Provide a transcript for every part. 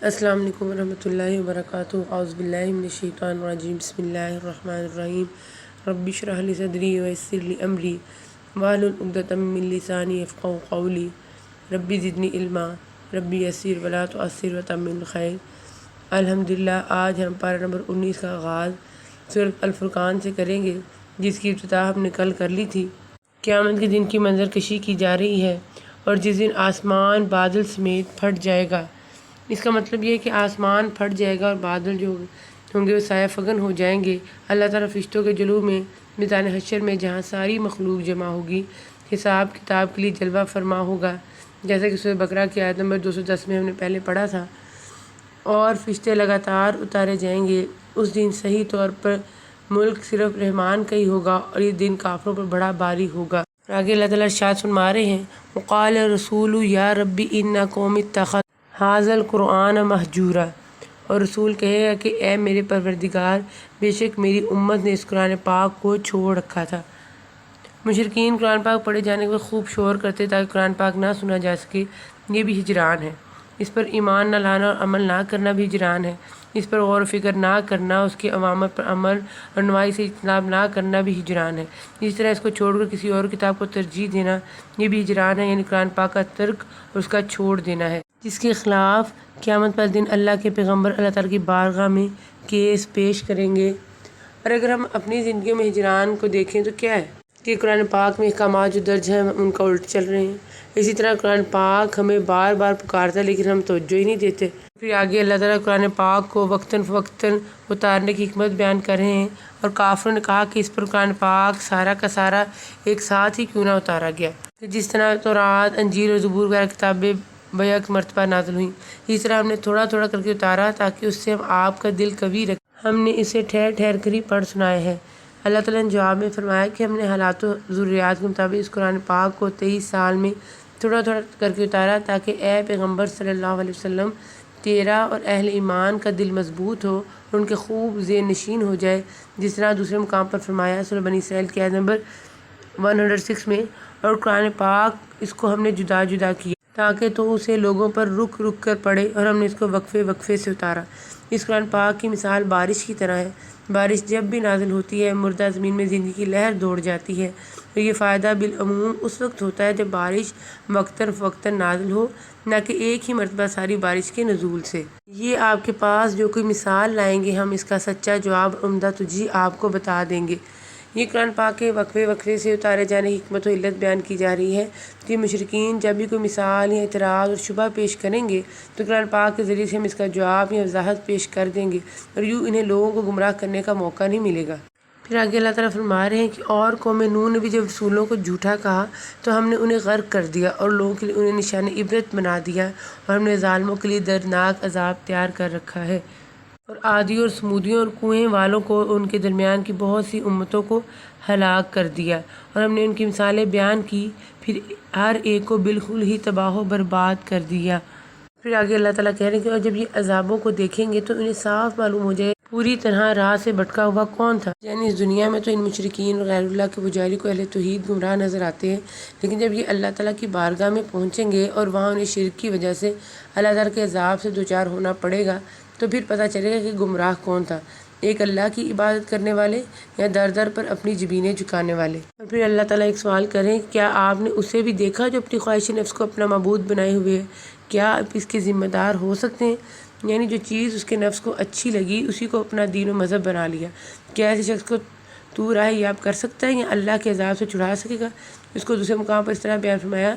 السلام علیکم ورحمۃ اللہ وبرکاتہ۔ اعوذ باللہ من الشیطان الرجیم، بسم اللہ الرحمن الرحیم۔ رب اشرح لی صدری ویسر لی امری واحلل عقدۃ من لسانی یفقہوا قولی۔ ربی زدنی علما، ربی یسر ولا تعسر وتمم الخیر۔ الحمدللہ، آج ہم پارہ نمبر 19 کا آغاز سورۃ الفرقان سے کریں گے، جس کی ابتدا ہم نے کل کر لی تھی۔ قیامت کے دن کی منظر کشی کی جا رہی ہے اور جس دن آسمان بادل سمیت پھٹ جائے گا۔ اس کا مطلب یہ ہے کہ آسمان پھٹ جائے گا اور بادل جو ہوں گے وہ سایہ فگن ہو جائیں گے۔ اللہ تعالیٰ فرشتوں کے جلوہ میں میدان حشر میں جہاں ساری مخلوق جمع ہوگی، حساب کتاب کے لیے جلوہ فرما ہوگا، جیسا کہ سورہ بقرہ کی آیت نمبر 210 میں ہم نے پہلے پڑھا تھا۔ اور فرشتے لگاتار اتارے جائیں گے۔ اس دن صحیح طور پر ملک صرف رحمان کا ہی ہوگا اور یہ دن کافروں پر بڑا باری ہوگا۔ آگے اللہ تعالیٰ ارشاد فرما رہے ہیں، وقال الرسول یا ربی ان قوم اتخذوا ھذا القرآن مہجورا، اور رسول کہے گا کہ اے میرے پروردگار، بے شک میری امت نے اس قرآن پاک کو چھوڑ رکھا تھا۔ مشرکین قرآن پاک پڑھے جانے کے خوب شور کرتے تاکہ قرآن پاک نہ سنا جا سکے، یہ بھی ہجران ہے۔ اس پر ایمان نہ لانا اور عمل نہ کرنا بھی ہجران ہے۔ اس پر غور و فکر نہ کرنا، اس کے اوامر پر عمل اور نواہی سے اجتناب نہ کرنا بھی ہجران ہے۔ اس طرح اس کو چھوڑ کر کسی اور کتاب کو ترجیح دینا، یہ بھی ہجران ہے، یعنی قرآن پاک کا ترک اور اس کا چھوڑ دینا ہے، جس کے خلاف قیامت پر دن اللہ کے پیغمبر اللہ تعالیٰ کی بارگاہ میں کیس پیش کریں گے۔ اور اگر ہم اپنی زندگی میں ہجران کو دیکھیں تو کیا ہے کہ قرآن پاک میں احکامات جو درج ہیں ان کا الٹ چل رہے ہیں۔ اسی طرح قرآن پاک ہمیں بار بار پکارتا ہے لیکن ہم توجہ ہی نہیں دیتے۔ پھر آگے اللہ تعالیٰ قرآن پاک کو وقتاً فوقتاً اتارنے کی حکمت بیان کر رہے ہیں، اور کافروں نے کہا کہ اس پر قرآن پاک سارا کا سارا ایک ساتھ ہی کیوں نہ اتارا گیا، جس طرح تورات، انجیل اور زبور وغیرہ کتابیں بیک مرتبہ نازل ہوئیں، اس طرح ہم نے تھوڑا تھوڑا کر کے اتارا تاکہ اس سے ہم آپ کا دل قوی رکھیں۔ ہم نے اسے ٹھہر ٹھہر کر ہی پڑھ سنایا ہے۔ اللہ تعالیٰ نے جواب میں فرمایا کہ ہم نے حالات و ضروریات کے مطابق اس قرآن پاک کو 23 سال میں تھوڑا تھوڑا کر کے اتارا تاکہ اے پیغمبر صلی اللہ علیہ وسلم، تیرا اور اہل ایمان کا دل مضبوط ہو اور ان کے خوب ذہن نشین ہو جائے، جس طرح دوسرے مقام پر فرمایا سورہ بنی اسرائیل کی آیت نمبر 106 میں، اور قرآن پاک اس کو ہم نے جدا جدا کیا تاکہ تو اسے لوگوں پر رک رک کر پڑھے، اور ہم نے اس کو وقفے وقفے سے اتارا۔ اس قرآن پاک کی مثال بارش کی طرح ہے۔ بارش جب بھی نازل ہوتی ہے، مردہ زمین میں زندگی کی لہر دوڑ جاتی ہے، اور یہ فائدہ بالعموم اس وقت ہوتا ہے جب بارش وقتاً فوقتاً نازل ہو، نہ کہ ایک ہی مرتبہ ساری بارش کے نزول سے۔ یہ آپ کے پاس جو کوئی مثال لائیں گے، ہم اس کا سچا جواب عمدہ تجزیہ آپ کو بتا دیں گے۔ یہ قرآن پاک کے وقفے وقفے سے اتارے جانے کی حکمت و علت بیان کی جا رہی ہے کہ مشرکین جب بھی کوئی مثال یا اعتراض اور شبہ پیش کریں گے تو قرآن پاک کے ذریعے سے ہم اس کا جواب یا وضاحت پیش کر دیں گے، اور یوں انہیں لوگوں کو گمراہ کرنے کا موقع نہیں ملے گا۔ پھر آگے اللہ تعالیٰ فرما رہے ہیں کہ اور قوم نوح نے بھی جب رسولوں کو جھوٹا کہا تو ہم نے انہیں غرق کر دیا اور لوگوں کے لیے انہیں نشان عبرت بنا دیا، اور ہم نے ظالموں کے لیے دردناک عذاب تیار کر رکھا ہے۔ اور عادیوں اور سمودیوں اور کنویں والوں کو ان کے درمیان کی بہت سی امتوں کو ہلاک کر دیا، اور ہم نے ان کی مثالیں بیان کی، پھر ہر ایک کو بالکل ہی تباہ و برباد کر دیا۔ پھر آگے اللہ تعالیٰ کہہ رہے ہیں کہ اور جب یہ عذابوں کو دیکھیں گے تو انہیں صاف معلوم ہو جائے پوری طرح راہ سے بھٹکا ہوا کون تھا۔ یعنی اس دنیا میں تو ان مشرکین اور غیر اللہ کے پجاری کو اہل توحید گمراہ نظر آتے ہیں، لیکن جب یہ اللہ تعالیٰ کی بارگاہ میں پہنچیں گے اور وہاں انہیں شرک کی وجہ سے اللہ تعالیٰ کے عذاب سے دوچار ہونا پڑے گا تو پھر پتہ چلے گا کہ گمراہ کون تھا، ایک اللہ کی عبادت کرنے والے یا در در پر اپنی جبینیں جھکانے والے۔ اور پھر اللہ تعالیٰ ایک سوال کریں، کیا آپ نے اسے بھی دیکھا جو اپنی خواہش نفس کو اپنا معبود بنائے ہوئے ہے؟ کیا آپ اس کے ذمہ دار ہو سکتے ہیں؟ یعنی جو چیز اس کے نفس کو اچھی لگی اسی کو اپنا دین و مذہب بنا لیا، کیا ایسے شخص کو تو راہ یاب کر سکتا ہے یا اللہ کے عذاب سے چھڑا سکے گا؟ اس کو دوسرے مقام پر اس طرح بیان فرمایا،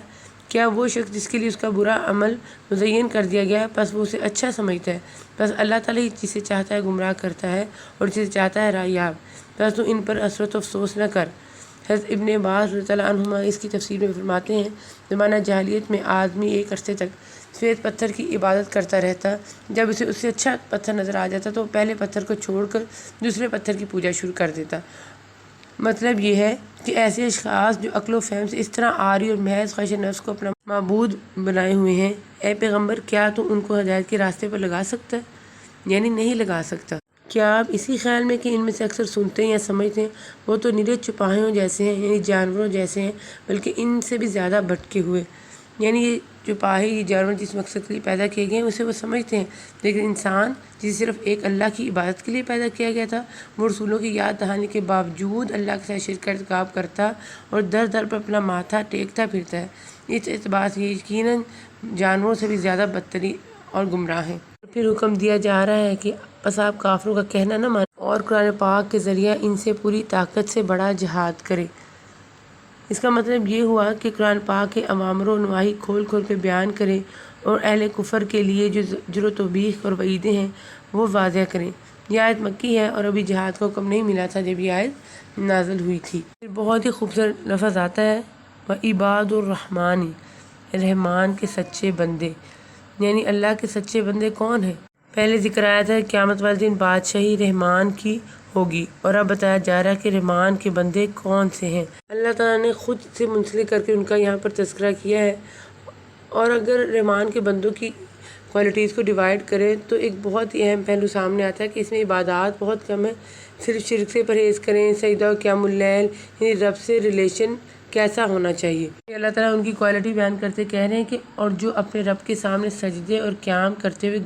کیا وہ شخص جس کے لیے اس کا برا عمل مزین کر دیا گیا ہے پس وہ اسے اچھا سمجھتا ہے؟ بس اللہ تعالیٰ ہی جسے چاہتا ہے گمراہ کرتا ہے اور جسے چاہتا ہے راہ یاب، بس تو ان پر حسرت و افسوس نہ کر۔ حضرت ابن عباس رضی اللہ عنہما اس کی تفسیر میں فرماتے ہیں، زمانہ جاہلیت میں آدمی ایک عرصے تک سفید پتھر کی عبادت کرتا رہتا، جب اسے اس سے اچھا پتھر نظر آ جاتا تو وہ پہلے پتھر کو چھوڑ کر دوسرے پتھر کی پوجا شروع کر دیتا۔ مطلب یہ ہے کہ ایسے اشخاص جو عقل و فہم سے اس طرح عاری اور محض خواہش نفس کو اپنا معبود بنائے ہوئے ہیں، اے پیغمبر کیا تو ان کو ہدایت کے راستے پر لگا سکتا ہے؟ یعنی نہیں لگا سکتا۔ کیا آپ اسی خیال میں کہ ان میں سے اکثر سنتے ہیں یا سمجھتے ہیں وہ تو نرے چپاہیوں جیسے ہیں، یعنی جانوروں جیسے ہیں، بلکہ ان سے بھی زیادہ بھٹکے ہوئے، یعنی یہ جو پاہی جانور جس مقصد کے لیے پیدا کیے گئے ہیں اسے وہ سمجھتے ہیں، لیکن انسان جسے صرف ایک اللہ کی عبادت کے لیے پیدا کیا گیا تھا، وہ رسولوں کی یاد دہانی کے باوجود اللہ کے ساتھ شرک کا ارتکاب کرتا اور در در پر اپنا ماتھا ٹیکتا پھرتا ہے۔ اس اعتبار سے یہ یقیناً جانوروں سے بھی زیادہ بدترین اور گمراہ ہیں۔ پھر حکم دیا جا رہا ہے کہ بس آپ کافروں کا کہنا نہ مانیں اور قرآن پاک کے ذریعہ ان سے پوری طاقت سے بڑا جہاد کریں۔ اس کا مطلب یہ ہوا کہ قرآن پاک کے اوامر و نواہی کھول کھول کے بیان کریں اور اہل کفر کے لیے جو زجر و توبیخ اور وعیدیں ہیں وہ واضح کریں۔ یہ آیت مکی ہے اور ابھی جہاد کا حکم نہیں ملا تھا جب یہ آیت نازل ہوئی تھی۔ پھر بہت ہی خوبصورت لفظ آتا ہے وَعِبَادُ الرَّحْمَٰنِ، رحمان کے سچے بندے، یعنی اللہ کے سچے بندے کون ہیں؟ پہلے ذکر آیا تھا قیامت والے دن بادشاہی رحمان کی ہوگی، اور اب بتایا جا رہا ہے کہ رحمان کے بندے کون سے ہیں۔ اللہ تعالیٰ نے خود سے منسلک کر کے ان کا یہاں پر تذکرہ کیا ہے، اور اگر رحمان کے بندوں کی کوالٹیز کو ڈیوائڈ کریں تو ایک بہت ہی اہم پہلو سامنے آتا ہے کہ اس میں عبادات بہت کم ہے، صرف شرک سے پرہیز کریں، سجدہ و قیام اللیل، یعنی رب سے ریلیشن کیسا ہونا چاہیے۔ اللہ تعالیٰ ان کی کوالٹی بیان کرتے کہہ رہے ہیں کہ اور جو اپنے رب کے سامنے سجدے اور قیام کرتے ہوئے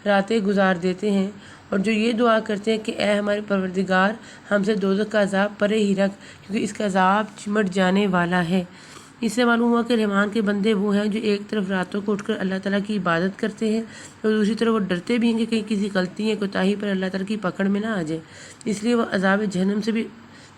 راتیں گزار دیتے ہیں، اور جو یہ دعا کرتے ہیں کہ اے ہمارے پروردگار ہم سے دوزخ کا عذاب پرے ہی رکھ کیونکہ اس کا عذاب چمٹ جانے والا ہے۔ اس سے معلوم ہوا کہ رحمان کے بندے وہ ہیں جو ایک طرف راتوں کو اٹھ کر اللہ تعالیٰ کی عبادت کرتے ہیں اور دوسری طرف وہ ڈرتے بھی ہیں کہ کہیں کسی غلطی یا کوتاہی پر اللہ تعالیٰ کی پکڑ میں نہ آ جائے، اس لیے وہ عذاب جہنم سے بھی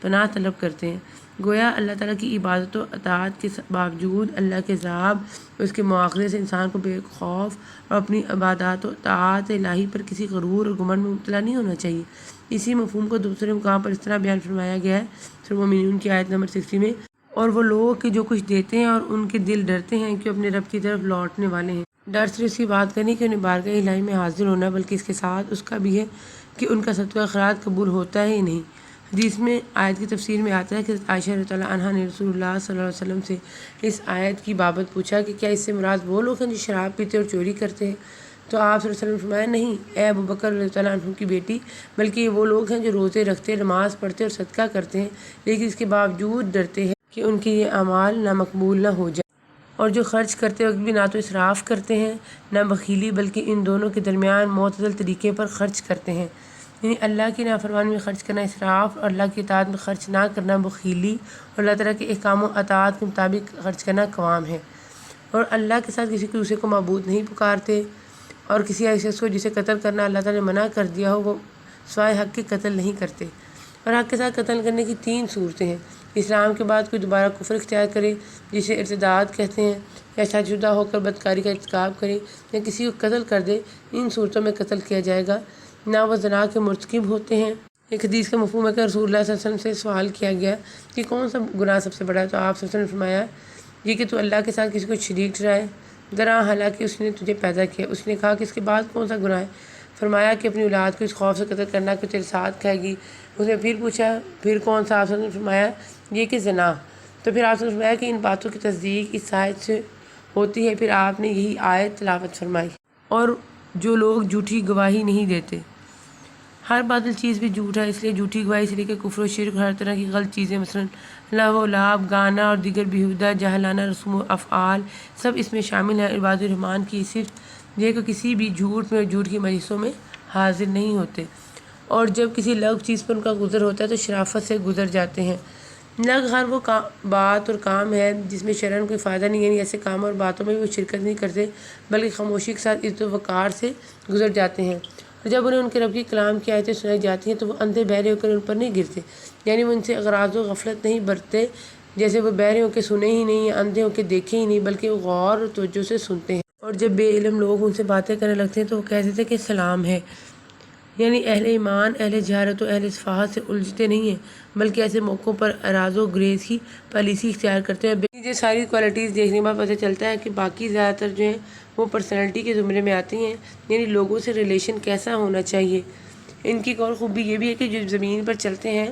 پناہ طلب کرتے ہیں۔ گویا اللہ تعالیٰ کی عبادت و اطاعت کے باوجود اللہ کے عذاب اور اس کے مواخذے سے انسان کو بے خوف اور اپنی عبادات و اطاعت الہی پر کسی غرور اور گمنڈ میں مبتلا نہیں ہونا چاہیے۔ اسی مفہوم کو دوسرے مقام پر اس طرح بیان فرمایا گیا ہے سورہ مومنون کی آیت نمبر 60 میں، اور وہ لوگ کہ جو کچھ دیتے ہیں اور ان کے دل ڈرتے ہیں کہ اپنے رب کی طرف لوٹنے والے ہیں۔ ڈر صرف اس کی بات کرنی کہ انہیں بارگاہ الہی میں حاضر ہونا، بلکہ اس کے ساتھ اس کا بھی ہے کہ ان کا صدقہ خیرات قبول ہوتا ہے یا نہیں۔ حدیث میں آیت کی تفسیر میں آتا ہے کہ عائشہ رضی اللہ عنہا نے رسول اللہ صلی اللہ علیہ وسلم سے اس آیت کی بابت پوچھا کہ کیا اس سے مراد وہ لوگ ہیں جو شراب پیتے اور چوری کرتے ہیں؟ تو آپ صلی اللہ علیہ وسلم فرمایا نہیں اے ابو بکر رضی اللہ عنہ کی بیٹی، بلکہ یہ وہ لوگ ہیں جو روزے رکھتے، نماز پڑھتے اور صدقہ کرتے ہیں، لیکن اس کے باوجود ڈرتے ہیں کہ ان کے یہ اعمال نامقبول نہ ہو جائے، اور جو خرچ کرتے وقت بھی نہ تو اسراف کرتے ہیں نہ بخیلی، بلکہ ان دونوں کے درمیان معتدل طریقے پر خرچ کرتے ہیں، یعنی اللہ کی نافرمانی میں خرچ کرنا اسراف، اور اللہ کی اطاعت میں خرچ نہ کرنا بخیلی، اور اللہ تعالیٰ کے احکام و اطاعت کے مطابق خرچ کرنا قوام ہے، اور اللہ کے ساتھ کسی دوسرے کو معبود نہیں پکارتے، اور کسی ایسے شخص کو جسے قتل کرنا اللہ تعالیٰ نے منع کر دیا ہو وہ سوائے حق کے قتل نہیں کرتے۔ اور حق کے ساتھ قتل کرنے کی 3 صورتیں ہیں: اسلام کے بعد کوئی دوبارہ کفر اختیار کرے جسے ارتداد کہتے ہیں، یا شادی شدہ ہو کر بدکاری کا ارتکاب کرے، یا کسی کو قتل کر دے، ان صورتوں میں قتل کیا جائے گا، نہ وہ زنا کے مرتکب ہوتے ہیں۔ ایک حدیث کا مفہوم ہے کہ رسول اللہ صلی اللہ علیہ وسلم سے سوال کیا گیا کہ کون سا گناہ سب سے بڑا ہے، تو آپ صلی اللہ علیہ وسلم نے فرمایا یہ کہ تو اللہ کے ساتھ کسی کو شریک ٹھہرائے، درا حالانکہ اس نے تجھے پیدا کیا۔ اس نے کہا کہ اس کے بعد کون سا گناہ ہے؟ فرمایا کہ اپنی اولاد کو اس خوف سے قتل کرنا کہ تیرے ساتھ کھائے گی۔ اس نے پھر پوچھا پھر کون سا؟ آپ صلی اللہ علیہ وسلم نے فرمایا یہ کہ زنا۔ تو پھر آپ صلی اللہ علیہ وسلم نے فرمایا کہ ان باتوں کی تصدیق اس آیت سے ہوتی ہے۔ پھر آپ نے یہی آیت تلاوت فرمائی، اور جو لوگ جھوٹی گواہی نہیں دیتے، ہر باطل چیز بھی جھوٹ ہے، اس لیے جھوٹی گواہی سے لے کے کفر و شرک، ہر طرح کی غلط چیزیں، مثلا لہو و لعب، گانا اور دیگر بیہودہ جاہلانہ رسم و افعال سب اس میں شامل ہیں۔ عباد الرحمن کی صرف یہ کہ کسی بھی جھوٹ میں اور جھوٹ کی مجلسوں میں حاضر نہیں ہوتے، اور جب کسی لغو چیز پر ان کا گزر ہوتا ہے تو شرافت سے گزر جاتے ہیں۔ لغو ہر وہ بات اور کام ہے جس میں شرعاً کوئی فائدہ نہیں ہے، یعنی ایسے کام اور باتوں میں بھی وہ شرکت نہیں کرتے بلکہ خاموشی کے ساتھ عزت و وقار سے گزر جاتے ہیں، اور جب انہیں ان کے رب کی کلام کی آیتیں سنائی جاتی ہیں تو وہ اندھے بہرے ہو کر ان پر نہیں گرتے، یعنی وہ ان سے اغراض و غفلت نہیں برتتے، جیسے وہ بہرے ہو کے سنے ہی نہیں یا اندھے ہو کے دیکھے ہی نہیں، بلکہ وہ غور اور توجہ سے سنتے ہیں۔ اور جب بے علم لوگ ان سے باتیں کرنے لگتے ہیں تو وہ کہتے تھے کہ سلام ہے، یعنی اہل ایمان اہل جہالت و اہل صفاحت سے الجھتے نہیں ہیں بلکہ ایسے موقعوں پر اراض و گریز کی پالیسی اختیار کرتے ہیں۔ یہ ساری کوالٹیز دیکھنے کے بعد پتہ چلتا ہے کہ باقی زیادہ تر جو ہیں وہ پرسنالٹی کے زمرے میں آتی ہیں، یعنی لوگوں سے ریلیشن کیسا ہونا چاہیے۔ ان کی ایک اور خوبی یہ بھی ہے کہ جو زمین پر چلتے ہیں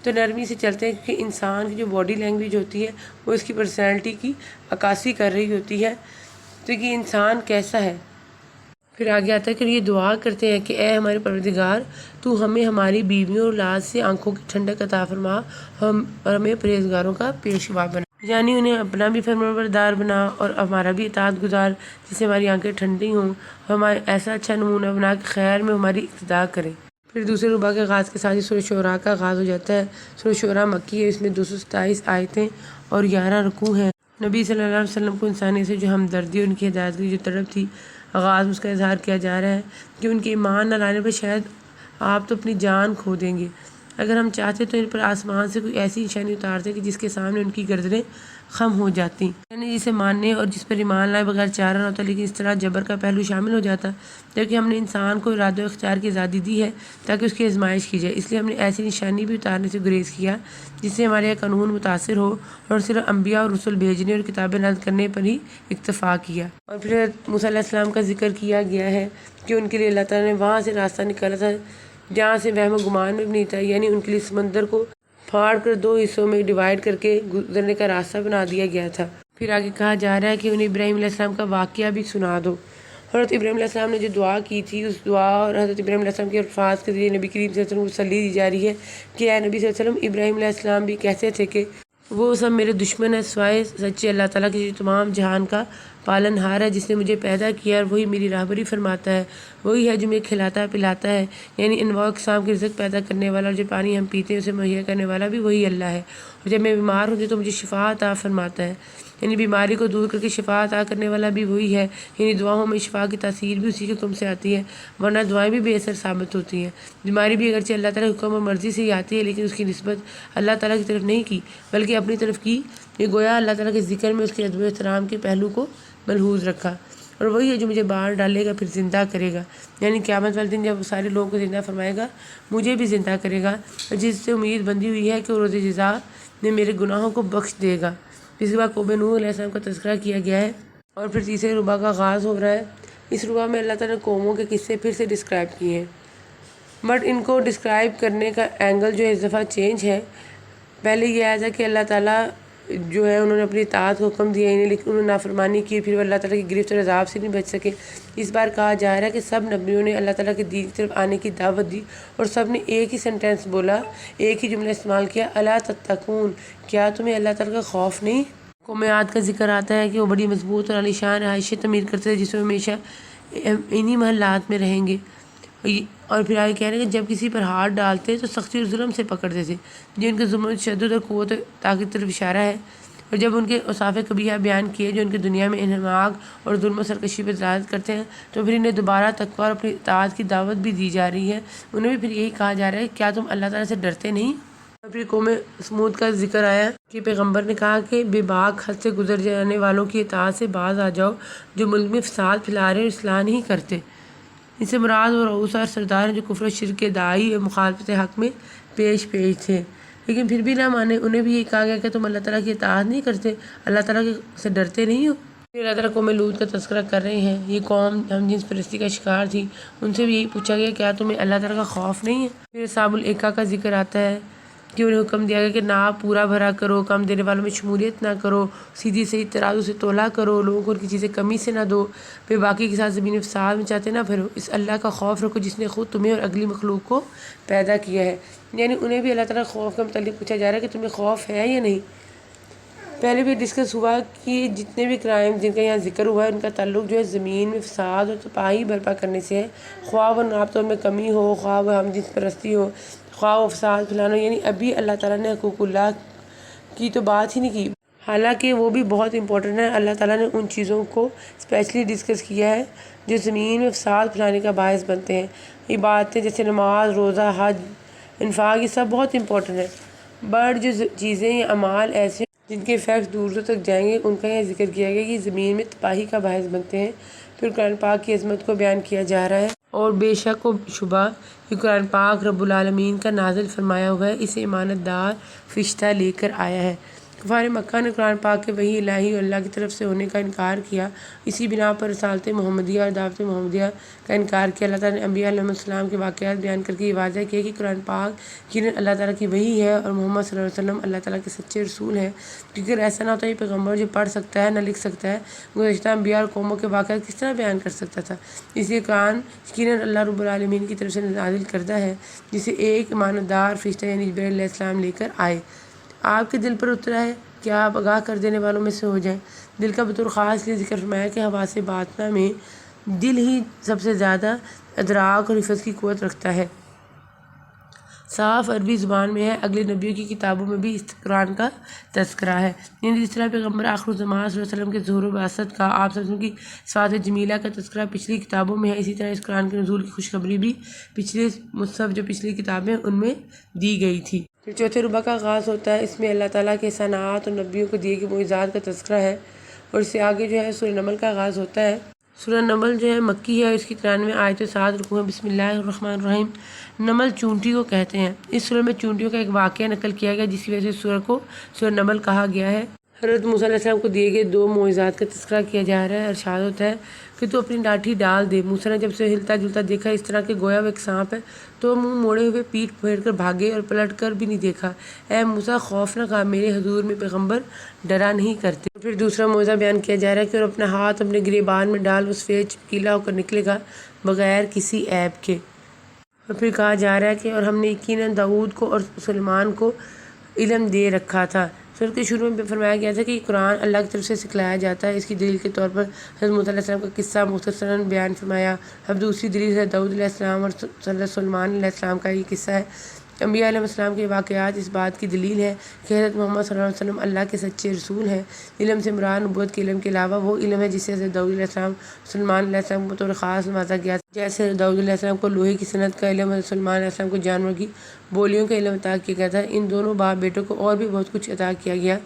تو نرمی سے چلتے ہیں، کیونکہ انسان کی جو باڈی لینگویج ہوتی ہے وہ اس کی پرسنالٹی کی عکاسی کر رہی ہوتی ہے، تو یہ انسان کیسا ہے۔ پھر آگے آتا ہے کہ یہ دعا کرتے ہیں کہ اے ہمارے پروردگار تو ہمیں ہماری بیویوں اور اولاد سے آنکھوں کی ٹھنڈک عطا فرما اور ہمیں پرہیزگاروں کا پیشوا بنا۔ یعنی انہیں اپنا بھی فرمانبردار بنا اور ہمارا بھی اطاعت گزار، جس سے ہماری آنکھیں ٹھنڈی ہوں، ہمارے ایسا اچھا نمونہ بنا کہ خیر میں ہماری اقتدا کریں۔ پھر دوسرے ربع کے آغاز کے ساتھ ہی سورہ شعراء کا آغاز ہو جاتا ہے۔ سورہ شعراء مکی ہے، اس میں 227 آیتیں اور 11 رکوع ہیں۔ نبی صلی اللہ علیہ وسلم کو انسانی سے جو ہمدردی اور ان کی ہدایت کی جو طلب تھی، آغاز میں اس کا اظہار کیا جا رہا ہے کہ ان کے ایمان نہ لانے پر شاید آپ تو اپنی جان کھو دیں گے۔ اگر ہم چاہتے تو ان پر آسمان سے کوئی ایسی نشانی اتارتے کہ جس کے سامنے ان کی گردنیں خم ہو جاتی، یعنی جسے ماننے اور جس پر ایمان لائے بغیر چارہ نہ ہوتا، لیکن اس طرح جبر کا پہلو شامل ہو جاتا، جبکہ ہم نے انسان کو ارادہ و اختیار کی آزادی دی ہے تاکہ اس کی آزمائش کی جائے، اس لیے ہم نے ایسی نشانی بھی اتارنے سے گریز کیا جس سے ہمارے یہاں قانون متاثر ہو، اور صرف انبیاء اور رسول بھیجنے اور کتابیں نازل کرنے پر ہی اکتفا کیا۔ اور پھر موسیٰ علیہ السلام کا ذکر کیا گیا ہے کہ ان کے لیے اللہ تعالیٰ نے وہاں سے راستہ نکالا تھا جہاں سے وہم و گمان میں بھی نہیں تھا، یعنی ان کے لیے سمندر کو پھاڑ کر 2 حصوں میں ڈیوائڈ کر کے گزرنے کا راستہ بنا دیا گیا تھا۔ پھر آگے کہا جا رہا ہے کہ انہیں ابراہیم علیہ السلام کا واقعہ بھی سنا دو۔ حضرت ابراہیم علیہ السلام نے جو دعا کی تھی، اس دعا اور حضرت ابراہیم علیہ السلام کے الفاظ کے ذریعے نبی کریم صلی اللہ علیہ وسلم کو تسلی دی جا رہی ہے کہ اے نبی صلی اللہ علیہ وسلم، ابراہیم علیہ السلام بھی کہتے تھے کہ وہ سب میرے دشمن ہیں سوائے سچے اللہ تعالیٰ کے جو تمام جہان کا پالن ہار ہے، جس نے مجھے پیدا کیا اور وہی میری راہبری فرماتا ہے، وہی ہے جو مجھے کھلاتا پلاتا ہے، یعنی انواع اقسام کے رزق پیدا کرنے والا، اور جو پانی ہم پیتے ہیں اسے مہیا کرنے والا بھی وہی اللہ ہے، اور جب میں بیمار ہوتی تو مجھے شفا عطا فرماتا ہے، یعنی بیماری کو دور کر کے شفا عطا کرنے والا بھی وہی ہے، یعنی دعاؤں میں شفا کی تاثیر بھی اسی کے حکم سے آتی ہے، ورنہ دعائیں بھی بے اثر ثابت ہوتی ہیں۔ بیماری بھی اگرچہ اللہ تعالیٰ کے حکم اور مرضی سے ہی آتی ہے، لیکن اس کی نسبت اللہ تعالیٰ کی طرف نہیں کی بلکہ اپنی طرف کی، یہ گویا اللہ تعالیٰ کے ذکر میں اس کے ادب و احترام کے پہلو کو ملحوظ رکھا۔ اور وہی ہے جو مجھے باہر ڈالے گا پھر زندہ کرے گا، یعنی قیامت والے دن جب سارے لوگوں کو زندہ فرمائے گا، مجھے بھی زندہ کرے گا، اور جس سے امید بندی ہوئی ہے کہ وہ روز جزا میں میرے گناہوں کو بخش دے گا۔ اس کے بعد قوم نوح علیہ السلام کا تذکرہ کیا گیا ہے، اور پھر تیسرے ربع کا آغاز ہو رہا ہے۔ اس ربع میں اللہ تعالیٰ نے قوموں کے قصے پھر سے ڈسکرائب کیے ہیں، بٹ ان کو ڈسکرائب کرنے کا اینگل جو ہے اس دفعہ چینج ہے۔ پہلے یہ آیا تھا کہ اللہ تعالیٰ جو ہے انہوں نے اپنی اطاعت کو حکم دیا انہیں، لیکن انہوں نے نافرمانی کی، پھر وہ اللہ تعالیٰ کی گرفت اور عذاب سے نہیں بچ سکے۔ اس بار کہا جا رہا ہے کہ سب نبیوں نے اللہ تعالیٰ کے دین کی طرف آنے کی دعوت دی، اور سب نے ایک ہی سینٹینس بولا، ایک ہی جملہ استعمال کیا، الا تتقون، کیا تمہیں اللہ تعالیٰ کا خوف نہیں؟ قوم عاد کا ذکر آتا ہے کہ وہ بڑی مضبوط اور عالیشان رہائشیں تعمیر کرتے تھے جس میں ہمیشہ انہی محلات میں رہیں گے، اور پھر آگے کہہ رہے ہیں کہ جب کسی پر ہاتھ ڈالتے تو سختی اور ظلم سے پکڑتے تھے، جو ان کے ظلم، تشدد اور قوت و طاقت طرف اشارہ ہے۔ اور جب ان کے اوصاف قبیحہ بیان کیے جو ان کے دنیا میں انہماک اور ظلم و سرکشی پر دلالت کرتے ہیں، تو پھر انہیں دوبارہ تقویٰ اور اپنی اطاعت کی دعوت بھی دی جا رہی ہے۔ انہیں بھی پھر یہی کہا جا رہا ہے کہ کیا تم اللہ تعالیٰ سے ڈرتے نہیں؟ اور پھر قوم سمود کا ذکر آیا کہ پیغمبر نے کہا کہ بے باک حد سے گزر جانے والوں کی اطاعت سے باز آ جاؤ، جو ملک میں فساد پھیلا رہے اور اصلاح نہیں کرتے۔ اس سے مراد وہ رؤسا اور سردار ہیں جو کفر و شرک کے داعی اور مخالفت حق میں پیش تھے، لیکن پھر بھی نہ مانے۔ انہیں بھی یہی کہا گیا کہ تم اللہ تعالیٰ کی اطاعت نہیں کرتے، اللہ تعالیٰ سے ڈرتے نہیں ہو۔ پھر اللہ تعالیٰ قوم لوط کا تذکرہ کر رہے ہیں۔ یہ قوم ہم جنس پرستی کا شکار تھی، ان سے بھی یہی پوچھا گیا کیا تمہیں اللہ تعالیٰ کا خوف نہیں ہے؟ پھر اصحاب الایکہ کا ذکر آتا ہے کہ انہیں حکم دیا گیا کہ ناپ پورا بھرا کرو، کم دینے والوں میں شمولیت نہ کرو، سیدھی صحیح ترازو سے تولا کرو، لوگوں کو ان کی چیزیں کمی سے نہ دو، پھر باقی کے ساتھ زمین فساد میں چاہتے نہ پھرو، اس اللہ کا خوف رکھو جس نے خود تمہیں اور اگلی مخلوق کو پیدا کیا ہے۔ یعنی انہیں بھی اللہ تعالیٰ خوف کا متعلق پوچھا جا رہا ہے کہ تمہیں خوف ہے یا نہیں۔ پہلے بھی ڈسکس ہوا کہ جتنے بھی کرائم جن کا یہاں ذکر ہوا ہے ان کا تعلق جو ہے زمین میں فساد اور تباہی برپا کرنے سے ہے، خواہ وہ ناپ میں کمی ہو، خواہ وہ ہم جنس پرستی ہو، خواہ وہ فساد پھیلانا، یعنی ابھی اللہ تعالیٰ نے حقوق اللہ کی تو بات ہی نہیں کی، حالانکہ وہ بھی بہت امپورٹنٹ ہے۔ اللہ تعالیٰ نے ان چیزوں کو اسپیشلی ڈسکس کیا ہے جو زمین میں فساد پھیلانے کا باعث بنتے ہیں۔ عبادتیں جیسے نماز، روزہ، حج، انفاق، یہ سب بہت امپورٹنٹ ہے، بٹ جو چیزیں یا اعمال ایسے جن کے ایفیکٹس دور دور تک جائیں گے ان کا یہاں ذکر کیا گیا کہ زمین میں تباہی کا باعث بنتے ہیں۔ پھر قرآن پاک کی عظمت کو بیان کیا جا رہا ہے، اور بے شک و شبہ یہ قرآن پاک رب العالمین کا نازل فرمایا ہوا ہے، اسے امانت دار فرشتہ لے کر آیا ہے۔ کفار مکہ نے قرآن پاک کے وحی الہی اور اللہ کی طرف سے ہونے کا انکار کیا، اسی بنا پر رسالت محمدیہ اور دعوت محمدیہ کا انکار کیا۔ اللہ تعالیٰ نے انبیاء علیہ السلام کے واقعات بیان کر کے یہ واضح کیا کہ قرآن پاک یقیناً اللہ تعالیٰ کی وحی ہے اور محمد صلی اللہ علیہ وسلم اللہ تعالیٰ کے سچے رسول ہیں، کیونکہ اگر ایسا نہ ہوتا یہ پیغمبر جو پڑھ سکتا ہے نہ لکھ سکتا ہے گزشتہ انبیاء اور قوموں کے واقعات کس طرح بیان کر سکتا تھا؟ اس لیے قرآن یقیناً اللہ رب العالمین کی طرف سے نازل کردہ ہے، جسے ایک امانت دار فرشتہ یعنی جبرائیل علیہ السلام لے کر آئے، آپ کے دل پر اترا ہے کیا آپ آگاہ کر دینے والوں میں سے ہو جائیں۔ دل کا بطور خاص لیے ذکر فرمایا کہ حواس باطنہ میں دل ہی سب سے زیادہ ادراک اور حفظ کی قوت رکھتا ہے۔ صاف عربی زبان میں ہے۔ اگلے نبیوں کی کتابوں میں بھی اس قرآن کا تذکرہ ہے۔ یعنی جس طرح پیغمبر آخر الزمان صلی اللہ علیہ وسلم کے ظہور و بعثت کا، آپ صلی اللہ علیہ وسلم کی صفات جمیلہ کا تذکرہ پچھلی کتابوں میں ہے، اسی طرح اس قرآن کے نزول کی خوشخبری بھی پچھلے مصحف جو پچھلی کتابیں ان میں دی گئی تھی۔ پھر چوتھے ربع کا آغاز ہوتا ہے۔ اس میں اللہ تعالیٰ کے احسانات اور نبیوں کو دیے گئے معجزات کا تذکرہ ہے، اور اس سے آگے جو ہے سورہ نمل کا آغاز ہوتا ہے۔ سورہ نمل جو ہے مکی ہے، اس کی 93 آیت و 7 رکوع ہیں۔ بسم اللہ الرحمن الرحیم۔ نمل چونٹی کو کہتے ہیں۔ اس سورہ میں چونٹیوں کا ایک واقعہ نقل کیا گیا جس کی وجہ سے اس سورہ کو سورہ نمل کہا گیا ہے۔ حضرت موسیٰ علیہ السلام کو دیے گئے 2 معجزات کا تذکرہ کیا جا رہا ہے۔ ارشاد ہوتا ہے کہ تو اپنی لاٹھی ڈال دے۔ موسیٰ نے جب سے ہلتا جلتا دیکھا اس طرح کہ گویا وہ ایک سانپ ہے، تو منہ موڑے ہوئے پیٹھ پھیر کر بھاگے اور پلٹ کر بھی نہیں دیکھا۔ اے موسیٰ خوف نہ کھا، میرے حضور میں پیغمبر ڈرا نہیں کرتے۔ پھر دوسرا معجزہ بیان کیا جا رہا ہے کہ اور اپنا ہاتھ اپنے گریبان میں ڈال، وہ سفید چمکیلا ہو کر نکلے گا بغیر کسی عیب کے۔ اور پھر کہا جا رہا ہے کہ اور ہم نے یقیناً داؤد کو اور سلیمان کو علم دے رکھا تھا۔ سورۃ کے شروع میں فرمایا گیا تھا کہ یہ قرآن اللہ کی طرف سے سکھلایا جاتا ہے۔ اس کی دلیل کے طور پر حضرت موسیٰ علیہ السلام کا قصہ مختصراً بیان فرمایا۔ اب دوسری دلیل حضرت داؤد علیہ السلام اور حضرت سلیمان علیہ السلام کا یہ قصہ ہے۔ انبیاء علیہ السلام کے واقعات اس بات کی دلیل ہے کہ حضرت محمد صلی اللہ علیہ وسلم اللہ کے سچے رسول ہیں۔ علم سے مراد نبوت کے علم کے علاوہ وہ علم ہے جسے حضرت داؤد علیہ السلام سلیمان علیہ السلام کو بطور خاص نوازا گیا، جیسے حضرت داؤد علیہ السلام کو لوہے کی صنعت کا علم، حضرت سلیمان علیہ السلام کو جانوروں کی بولیوں کا علم عطا کیا گیا تھا۔ ان دونوں باپ بیٹوں کو اور بھی بہت کچھ عطا کیا گیا،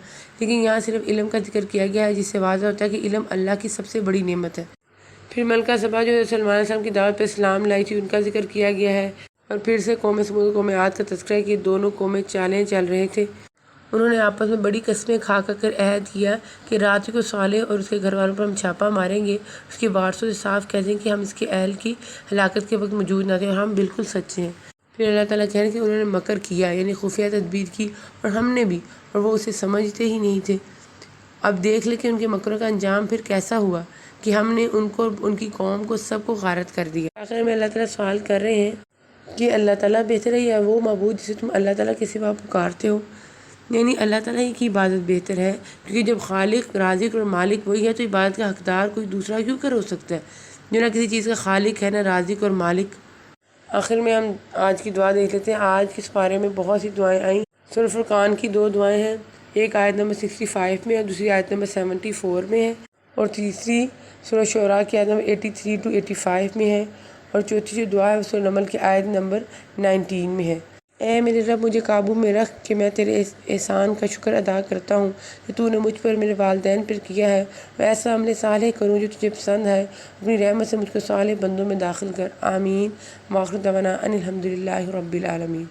لیکن یہاں صرف علم کا ذکر کیا گیا ہے، جس سے واضح ہوتا ہے کہ علم اللہ کی سب سے بڑی نعمت ہے۔ پھر ملکہ سبا جو حضرت سلیمان علیہ السلام کی دعوت پر اسلام لائی تھی، ان کا ذکر کیا گیا ہے۔ اور پھر سے قوم سمود اور قوم عاد کا تذکرہ ہے کہ یہ دونوں قومیں چالیں چل رہے تھے۔ انہوں نے آپس میں بڑی قسمیں کھا کر عہد کیا کہ رات کو صالح اور اس کے گھر والوں پر ہم چھاپا ماریں گے، اس کے وارثوں سے صاف کہہ دیں کہ ہم اس کے اہل کی ہلاکت کے وقت موجود نہ تھے اور ہم بالکل سچے ہیں۔ پھر اللہ تعالیٰ کہہ رہے ہیں کہ انہوں نے مکر کیا، یعنی خفیہ تدبیر کی، اور ہم نے بھی، اور وہ اسے سمجھتے ہی نہیں تھے۔ اب دیکھ لیں کہ ان کے مکروں کا انجام پھر کیسا ہوا کہ ہم نے ان کو، ان کی قوم کو، سب کو غارت کر دیا۔ آخر میں اللہ تعالیٰ سوال کر رہے ہیں کہ اللہ تعالیٰ بہتر ہے یا وہ معبود جسے تم اللہ تعالیٰ کے سوا پکارتے ہو؟ یعنی اللہ تعالیٰ ہی کی عبادت بہتر ہے، کیونکہ جب خالق، رازق اور مالک وہی ہے تو عبادت کا حقدار کوئی دوسرا کیوں کر ہو سکتا ہے جو نہ کسی چیز کا خالق ہے، نہ رازق اور مالک۔ آخر میں ہم آج کی دعا دیکھ لیتے ہیں۔ آج کے اس پارے میں بہت سی دعائیں آئیں۔ سورہ فرقان کی 2 دعائیں ہیں، ایک آیت نمبر 65 میں ہے، دوسری آیت نمبر 74 میں ہے، اور تیسری سورہ شعراء کی آیت نمبر 83 to 85 میں ہے، اور چوتھی جو دعا ہے سورہ نمل کی آیت نمبر 19 میں ہے۔ اے میرے رب، مجھے قابو میں رکھ کہ میں تیرے احسان کا شکر ادا کرتا ہوں کہ تو نے مجھ پر، میرے والدین پر کیا ہے، اور ایسا عمل صالح کروں جو تجھے پسند ہے۔ اپنی رحمت سے مجھ کو صالح بندوں میں داخل کر، آمین۔ وآخر دعوانا ان الحمد للہ رب العالمین۔